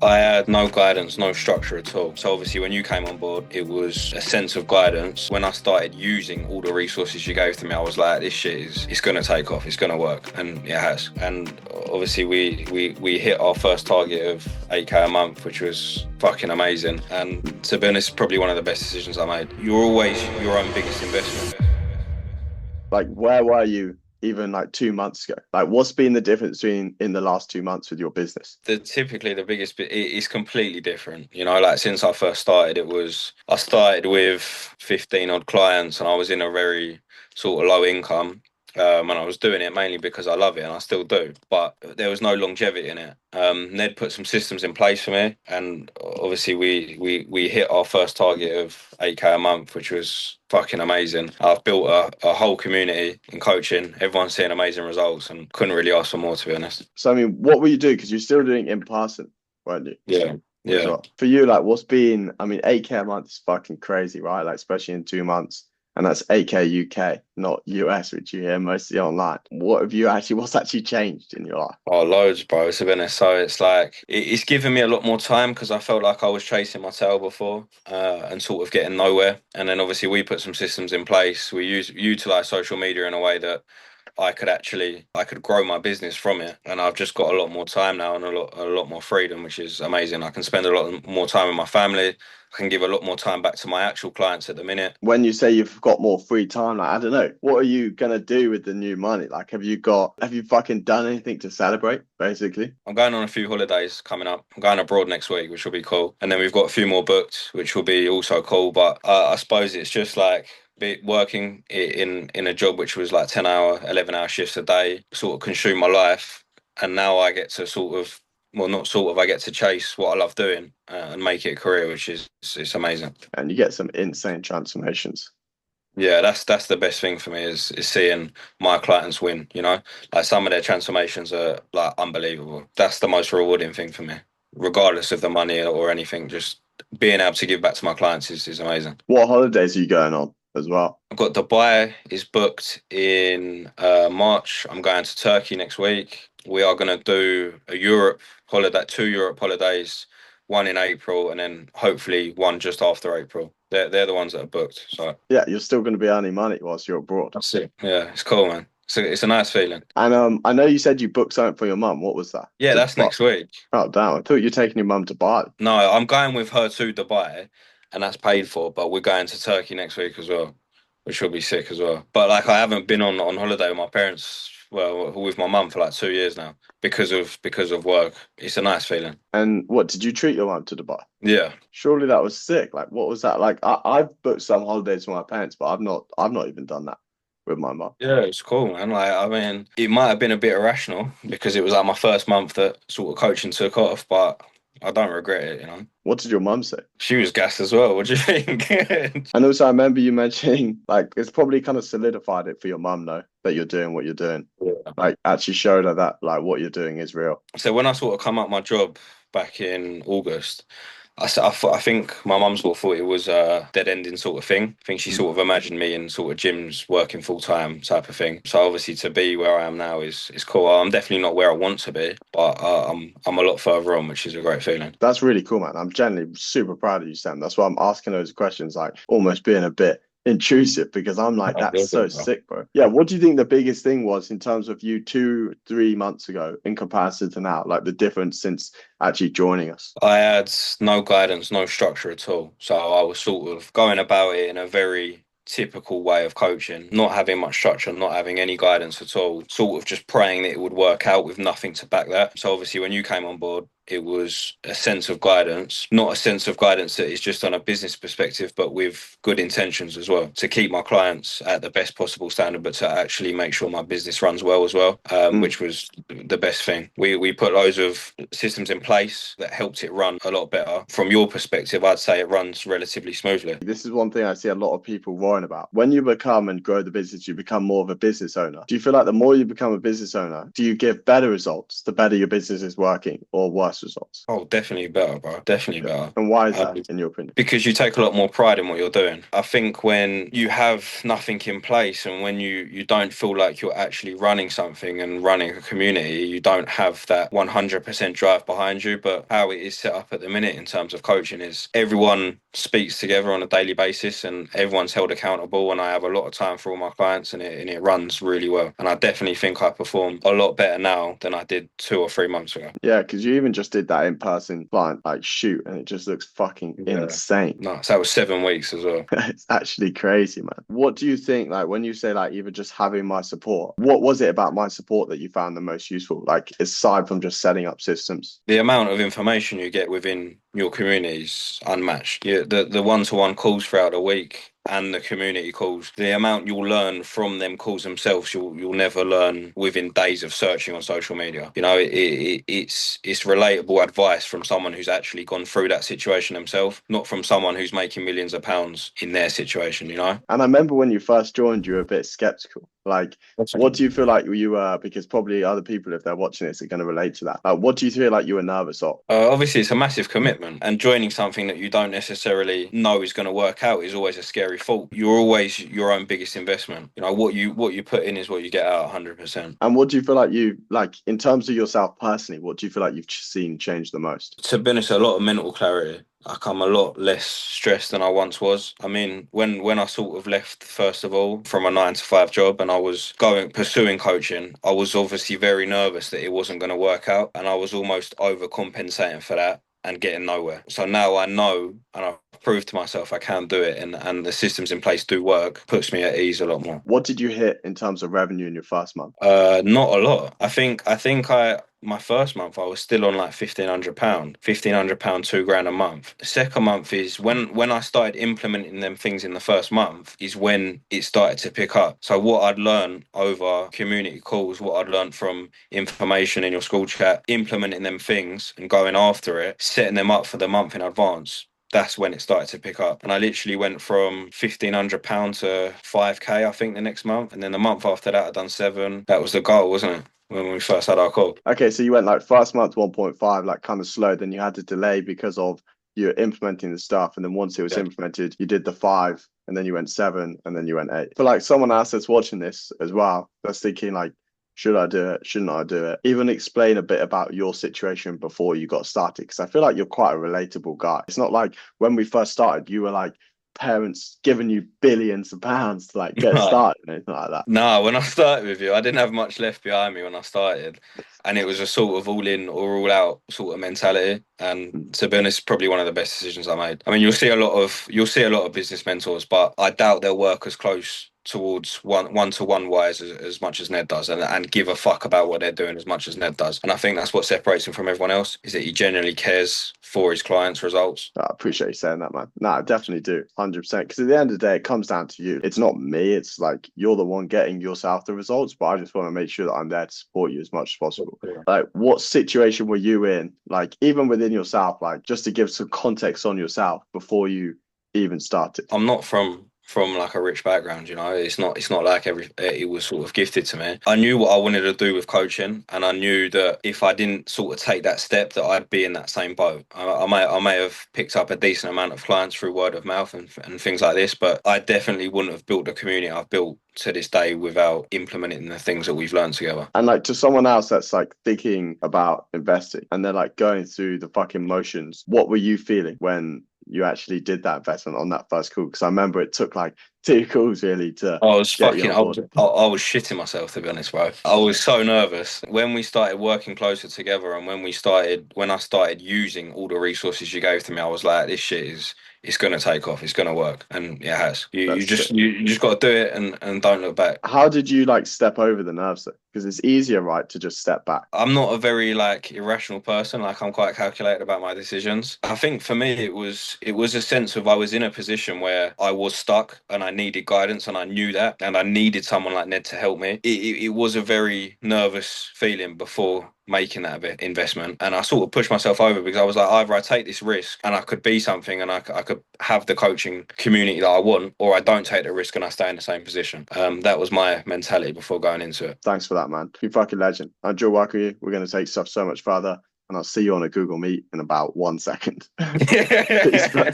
I had no guidance, no structure at all. So obviously when you came on board, it was a sense of guidance. When I started using all the resources you gave to me, I was like, this shit it's gonna take off, it's gonna work. And it has. And obviously we hit our first target of 8K a month, which was fucking amazing. And to be honest, probably one of the best decisions I made. You're always your own biggest investment. Like, where were you even like 2 months ago? Like, what's been the difference between in the last 2 months with your business? Typically the biggest bit is completely different. You know, like since I first started, I started with 15 odd clients and I was in a very sort of low income. And I was doing it mainly because I love it and I still do, but there was no longevity in it. Ned put some systems in place for me, and obviously we hit our first target of 8K a month, which was fucking amazing. I've built a whole community in coaching. Everyone's seeing amazing results, and couldn't really ask for more, to be honest. So, I mean, what were you doing? Because you're still doing it in person, weren't you? Yeah, As yeah. well. For you, like, what's been, I mean, 8K a month is fucking crazy, right? Like, especially in 2 months. And that's 8K UK, not US, which you hear mostly online. What's actually changed in your life? Oh, loads, bro. To be honest, so it's like it's given me a lot more time because I felt like I was chasing my tail before and sort of getting nowhere. And then obviously we put some systems in place. We utilize social media in a way that I could grow my business from it, and I've just got a lot more time now and a lot more freedom, which is amazing. I can spend a lot more time with my family. I can give a lot more time back to my actual clients at the minute. When you say you've got more free time, like, I don't know, what are you gonna do with the new money? Like, have you fucking done anything to celebrate, basically? I'm going on a few holidays coming up. I'm going abroad next week, which will be cool. And then we've got a few more booked, which will be also cool. But I suppose it's just like working in a job which was like 10-hour, 11-hour shifts a day, sort of consume my life. And now I get to sort of, well, not sort of, I get to chase what I love doing and make it a career, which is it's amazing. And you get some insane transformations. Yeah, that's the best thing for me is seeing my clients win, you know? Like some of their transformations are like unbelievable. That's the most rewarding thing for me, regardless of the money or anything. Just being able to give back to my clients is amazing. What holidays are you going on as well? I've got Dubai is booked in March. I'm going to Turkey next week. We are going to do a Europe holiday, two Europe holidays, one in April, and then hopefully one just after April. They're the ones that are booked. So Yeah, you're still going to be earning money whilst you're abroad. that's it. Yeah, it's cool, man. It's a nice feeling. And I know you said you booked something for your mum. What was that? Yeah, To that's Dubai. next week. Oh, damn. I thought you were taking your mum to Bali. No, I'm going with her to Dubai, and that's paid for. But we're going to Turkey next week as well, which will be sick as well. But like, I haven't been on holiday with my parents, well, with my mum for like 2 years now because of work. It's a nice feeling. And what did you treat your mum to Dubai? Yeah. Surely that was sick. Like, what was that like? I've booked some holidays for my parents, but I've not even done that with my mum. Yeah, it's cool, man. Like, I mean, it might have been a bit irrational because it was like my first month that sort of coaching took off, but I don't regret it, you know. What did your mum say? She was gassed as well. What do you think? And also, I remember you mentioning like it's probably kind of solidified it for your mum, though, that you're doing what you're doing. Yeah. Like, actually showed her that like what you're doing is real. So when I sort of come up my job back in August, I think my mum sort of thought it was a dead ending sort of thing. I think she sort of imagined me in sort of gyms working full time type of thing. So obviously to be where I am now is cool. I'm definitely not where I want to be, but I'm a lot further on, which is a great feeling. That's really cool, man. I'm genuinely super proud of you, Sam. That's why I'm asking those questions, like almost being a bit intrusive because I'm like, Oh, that's so sick, bro. Yeah, what do you think the biggest thing was in terms of you 3 months ago in comparison to now? Like the difference since actually joining us? I had no guidance, no structure at all. So I was sort of going about it in a very typical way of coaching, not having much structure, not having any guidance at all, sort of just praying that it would work out with nothing to back that. So obviously when you came on board, it was a sense of guidance, not a sense of guidance that is just on a business perspective, but with good intentions as well, to keep my clients at the best possible standard, but to actually make sure my business runs well as well, Mm. which was the best thing. We put loads of systems in place that helped it run a lot better. From your perspective, I'd say it runs relatively smoothly. This is one thing I see a lot of people worrying about. When you become and grow the business, you become more of a business owner. Do you feel like the more you become a business owner, do you give better results the better your business is working or worse? US results? Oh, definitely better, bro. Definitely Yeah. better. And why is Um, that, in your opinion? because you take a lot more pride in what you're doing. I think when you have nothing in place and when you don't feel like you're actually running something and running a community, you don't have that 100% drive behind you. But how it is set up at the minute in terms of coaching is everyone speaks together on a daily basis and everyone's held accountable, and I have a lot of time for all my clients, and it runs really well. And I definitely think I perform a lot better now than I did 2 or 3 months ago. Yeah, because you even just did that in person client like shoot, and it just looks fucking Yeah. insane. No, so that was 7 weeks as well. It's actually crazy, man. What do you think, like, when you say, like, even just having my support, what was it about my support that you found the most useful? Like, aside from just setting up systems? The amount of information you get within your community is unmatched. The one-to-one calls throughout the week and the community calls, the amount you'll learn from them calls themselves, you'll never learn within days of searching on social media. You know, it's relatable advice from someone who's actually gone through that situation themselves, not from someone who's making millions of pounds in their situation. You know. And I remember when you first joined, you were a bit skeptical. Like, what do you feel like you were? Because probably other people, if they're watching this, are going to relate to that. Like, what do you feel like you were nervous of? Obviously, it's a massive commitment, and joining something that you don't necessarily know is going to work out is always a scary thought. You're always your own biggest investment. You know what you put in is what you get out 100%. And what do you feel like you like in terms of yourself personally? What do you feel like you've seen change the most? To be honest, a lot of mental clarity. Like I'm a lot less stressed than I once was. I mean, when I sort of left, first of all, from a 9 to 5 job and I was going pursuing coaching, I was obviously very nervous that it wasn't going to work out, and I was almost overcompensating for that and getting nowhere. So now I know, and I've proved to myself I can do it, and the systems in place do work, puts me at ease a lot more. What did you hit in terms of revenue in your first month? Not a lot. I think my first month I was still on like £1,500, £1,500, £2 grand a month. The second month is when I started implementing them things in the first month is when it started to pick up. So what I'd learned over community calls, what I'd learned from information in your school chat, implementing them things and going after it, setting them up for the month in advance, that's when it started to pick up. And I literally went from £1,500 to 5K, I think, the next month. And then the month after that, I'd done 7. That was the goal, wasn't it? When we first had our call. Okay, so you went like first month 1.5, like kind of slow, then you had to delay because of you're implementing the stuff, and then once it was Yeah. implemented, you did the 5, and then you went 7, and then you went 8. But like someone else that's watching this as well, that's thinking like, should I do it? Shouldn't I do it? Even explain a bit about your situation before you got started, because I feel like you're quite a relatable guy. It's not like when we first started, you were like parents giving you billions of pounds to like get No, started and anything like that. no, when I started with you, I didn't have much left behind me when I started. And it was a sort of all in or all out sort of mentality. And to be honest, probably one of the best decisions I made. I mean, you'll see a lot of business mentors, but I doubt they'll work as close towards one-to-one wise as much as Ned does, and give a fuck about what they're doing as much as Ned does. And I think that's what separates him from everyone else, is that he genuinely cares for his clients' results. I appreciate you saying that, man. No, I definitely do, 100%. Because at the end of the day, it comes down to you. It's not me. It's like you're the one getting yourself the results, but I just want to make sure that I'm there to support you as much as possible. Yeah. Like, what situation were you in? Like, even within yourself, like, just to give some context on yourself before you even started. I'm not from like a rich background, you know. It's not like it was sort of gifted to me. I knew what I wanted to do with coaching, and I knew that if I didn't sort of take that step, that I'd be in that same boat. I may have picked up a decent amount of clients through word of mouth and things like this, but I definitely wouldn't have built the community I've built to this day without implementing the things that we've learned together. And like to someone else that's like thinking about investing and they're like going through the fucking motions, what were you feeling when you actually did that investment on that first call? Because I remember it took like 2 calls really to I was get you fucking, on I was, board. I was shitting myself, to be honest, bro. I was so nervous when we started working closer together, and when I started using all the resources you gave to me. I was like, this shit it's gonna take off, it's gonna work, and it has. That's it. You just got to do it and don't look back. How did you like step over the nerves though? Because it's easier, right, to just step back. I'm not a very like irrational person. Like I'm quite calculated about my decisions. I think for me it was a sense of I was in a position where I was stuck and I needed guidance, and I knew that, and I needed someone like Ned to help me. It was a very nervous feeling before making that investment, and I sort of pushed myself over because I was like, either I take this risk and I could be something and I could have the coaching community that I want, or I don't take the risk and I stay in the same position. That was my mentality before going into it. Thanks for that, man. You fucking legend. I enjoy working with you. We're going to take stuff so much further. and I'll see you on a Google Meet in about 1 second. Peace, bro.